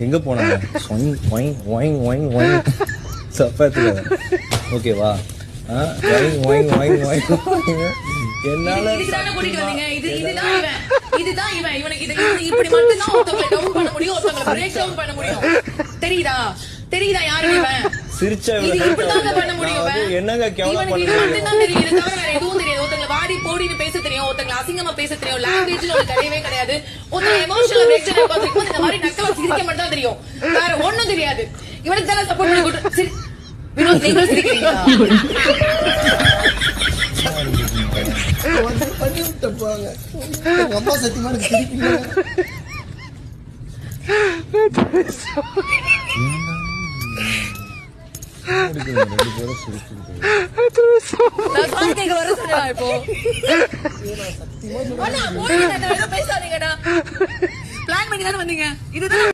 எங்க போனாங்க சப்பாத்துல ஓகேவா என்னால தெரியுதா தெரியுதா யாரு சிரிச்ச என்னங்க வாடி போடின்னு பேச தெரியும், ஒருத்தங்களை அசிங்கமா பேச தெரியும், லாங்குவேஜ்ல ஒரு கிடையவே கிடையாது. ஒருத்தங்க எமோஷனல் பிரேக்டர் பார்த்துக்கும் இந்த மாதிரி நக்கலா சிரிக்க மட்டும் தான் தெரியும், வேற ஒண்ணும் தெரியாது. இவனுக்கு தானே சப்போர்ட் பண்ணி கூட்டு வினோத் நீங்களும் சிரிக்கிறீங்களா? பண்ணி விட்ட போங்க அம்மா சத்தியமா சிரிக்கீங்க. பேசாதீங்கடா, பிளான் பண்ணி தானே வந்தீங்க. இதுதான்